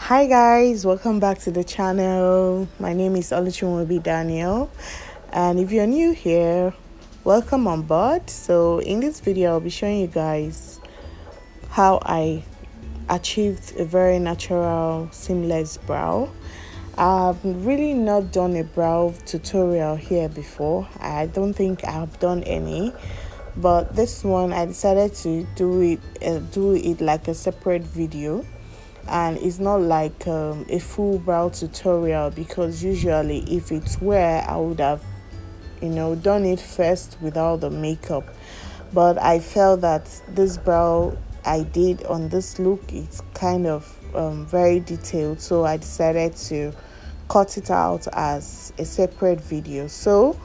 Hi guys, welcome back to the channel. My name is Oluchunwobi Daniel, and if you're new here, welcome on board. So in this video I'll be showing you guys how I achieved a very natural seamless brow. I've really not done a brow tutorial here before. I don't think I've done any, but this one I decided to do it like a separate video, and it's not like a full brow tutorial, because usually if it's where I would have done it first without the makeup. But I felt that this brow I did on this look, it's kind of very detailed, so I decided to cut it out as a separate video. So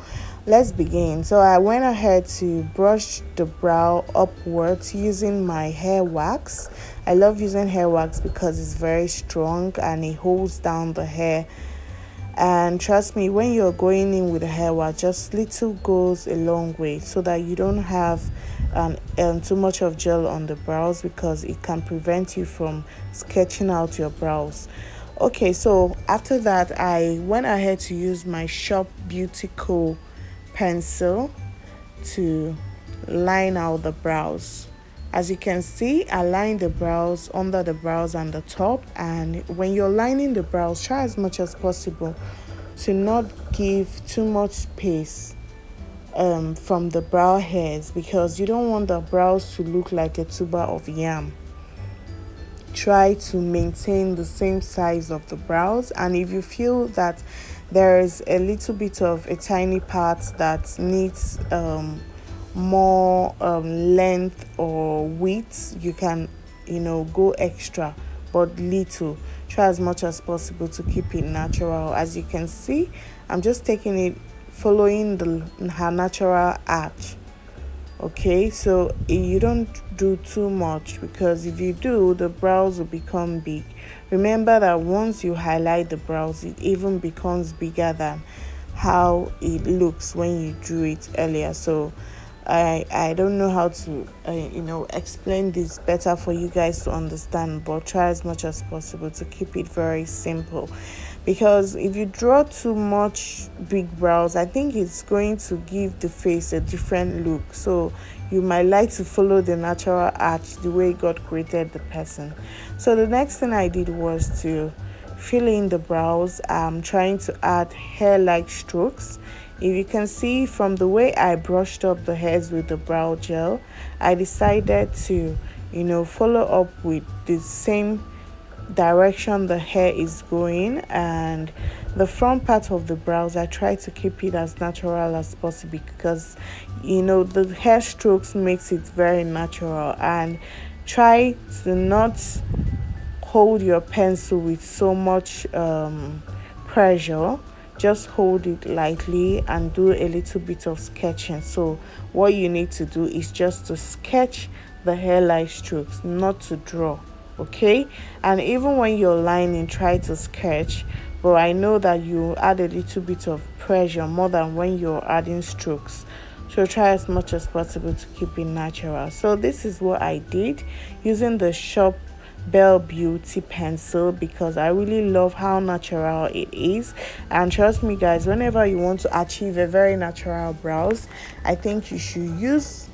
let's begin. So I went ahead to brush the brow upwards using my hair wax. I love using hair wax because it's very strong and it holds down the hair. And trust me, when you're going in with the hair wax, just little goes a long way, so that you don't have too much of gel on the brows, because it can prevent you from sketching out your brows. Okay, so after that I went ahead to use my Shop Beauty Co pencil to line out the brows. As you can see, I lined the brows, under the brows and the top. And when you're lining the brows, try as much as possible to not give too much space from the brow hairs, because you don't want the brows to look like a tuber of yam. Try to maintain the same size of the brows, and if you feel that there is a little bit of a tiny part that needs more length or width, you can go extra, but little. Try as much as possible to keep it natural. As you can see, I'm just taking it following her natural arch. Okay, so you don't do too much, because if you do, the brows will become big. Remember that once you highlight the brows, it even becomes bigger than how it looks when you drew it earlier. So I don't know how to explain this better for you guys to understand, but try as much as possible to keep it very simple, because if you draw too much big brows, I think it's going to give the face a different look. So you might like to follow the natural arch, the way God created the person. So the next thing I did was to fill in the brows. I'm trying to add hair-like strokes. If you can see from the way I brushed up the hairs with the brow gel, I decided to follow up with the same direction the hair is going, and the front part of the brows I try to keep it as natural as possible, because the hair strokes makes it very natural. And try to not hold your pencil with so much pressure. Just hold it lightly and do a little bit of sketching. So what you need to do is just to sketch the hairline strokes, not to draw. Okay, and even when you're lining, try to sketch, but I know that you add a little bit of pressure more than when you're adding strokes. So try as much as possible to keep it natural. So this is what I did using the Shop Belle Beauty pencil, because I really love how natural it is. And trust me guys, whenever you want to achieve a very natural brows, I think you should use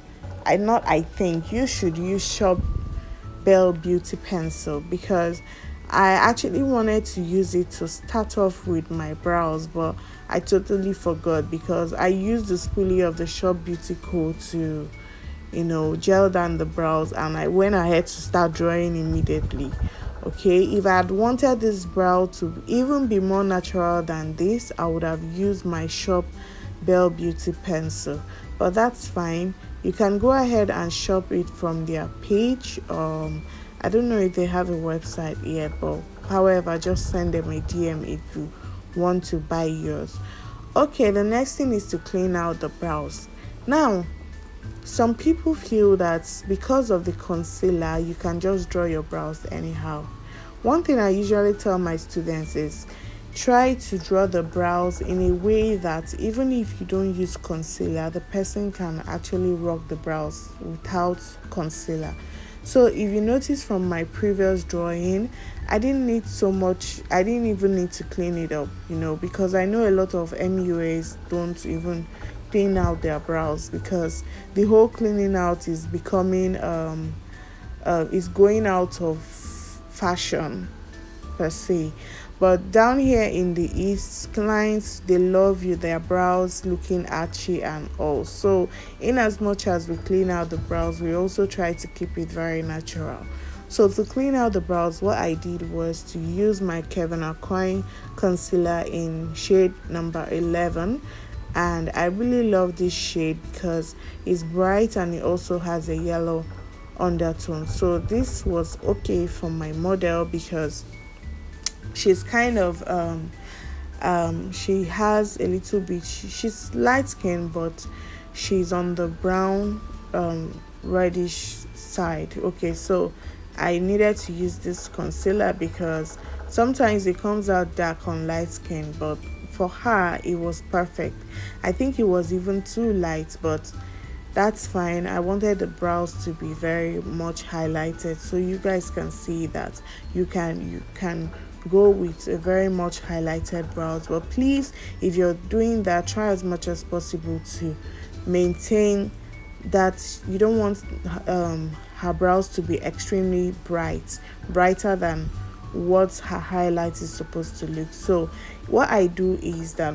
you should use Shop Belle Beauty pencil, because I actually wanted to use it to start off with my brows, but I totally forgot, because I used the spoolie of the Shop Beauty Co to gel down the brows, and I went ahead to start drawing immediately. Okay, if I had wanted this brow to even be more natural than this, I would have used my Shop Belle Beauty pencil, but that's fine. You can go ahead and shop it from their page. I don't know if they have a website yet, but however, just send them a DM if you want to buy yours. Okay, the next thing is to clean out the brows. Now, some people feel that because of the concealer, you can just draw your brows anyhow. One thing I usually tell my students is try to draw the brows in a way that even if you don't use concealer, the person can actually rock the brows without concealer. So if you notice from my previous drawing, I didn't need so much. I didn't even need to clean it up, you know, because I know a lot of MUAs don't even clean out their brows, because the whole cleaning out is becoming is going out of fashion per se. But down here in the East, clients, they love you their brows looking archy and all. So in as much as we clean out the brows, we also try to keep it very natural. So to clean out the brows, what I did was to use my Kevyn Aucoin concealer in shade number 11. And I really love this shade because it's bright and it also has a yellow undertone. So this was okay for my model because she's kind of she has a little bit, she's light skinned, but she's on the brown reddish side. Okay, so I needed to use this concealer because sometimes it comes out dark on light skin, but for her it was perfect. I think it was even too light, but that's fine. I wanted the brows to be very much highlighted, so you guys can see that you can go with a very much highlighted brows. But please, if you're doing that, try as much as possible to maintain that. You don't want her brows to be extremely brighter than what her highlight is supposed to look. So what I do is that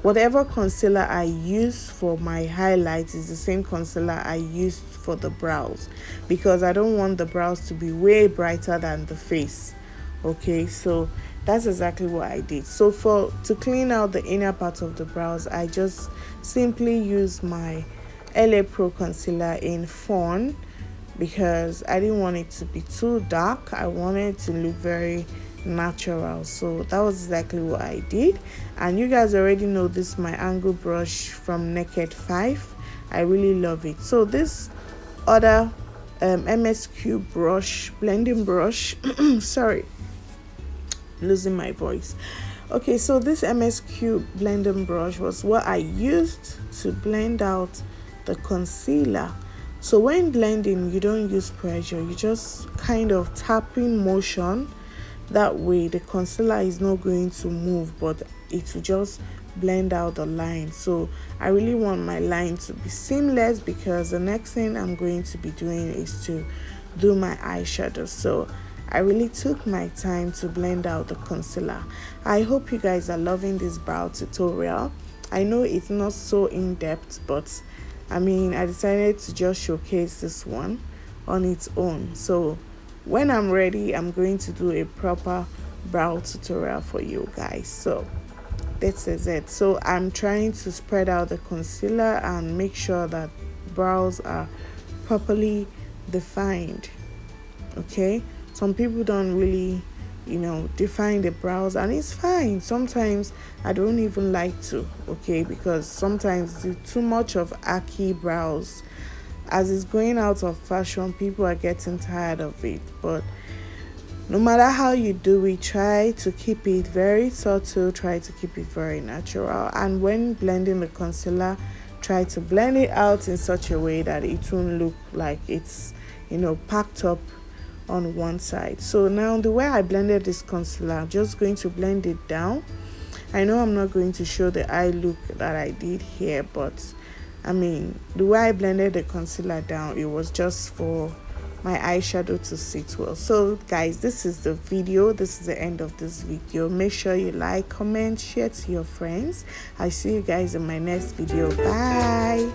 whatever concealer I use for my highlights is the same concealer I used for the brows, because I don't want the brows to be way brighter than the face. Okay, so that's exactly what I did. So to clean out the inner part of the brows, I just simply use my LA Pro concealer in Fawn, because I didn't want it to be too dark. I wanted it to look very natural. So that was exactly what I did. And you guys already know this, my angle brush from Naked 5. I really love it. So this other MSQ brush, blending brush sorry, losing my voice. Okay, so this MSQ blending brush was what I used to blend out the concealer. So when blending, you don't use pressure, you just kind of tapping motion. That way the concealer is not going to move, but it will just blend out the line. So I really want my line to be seamless, because the next thing I'm going to be doing is to do my eyeshadow. So I really took my time to blend out the concealer. I hope you guys are loving this brow tutorial. I know it's not so in-depth, but I mean, I decided to just showcase this one on its own. So when I'm ready, I'm going to do a proper brow tutorial for you guys. So this is it. So I'm trying to spread out the concealer and make sure that brows are properly defined. Okay, some people don't really, you know, define the brows, and it's fine. Sometimes I don't even like to, okay, because sometimes too much of archy brows, as it's going out of fashion, people are getting tired of it. But no matter how you do it, try to keep it very subtle, try to keep it very natural. And when blending the concealer, try to blend it out in such a way that it won't look like it's, you know, packed up on one side. So now the way I blended this concealer, I'm just going to blend it down. I know I'm not going to show the eye look that I did here, but I mean, the way I blended the concealer down, it was just for my eyeshadow to sit well. So guys, this is the video. This is the end of this video. Make sure you like, comment, share to your friends. I see you guys in my next video. Bye.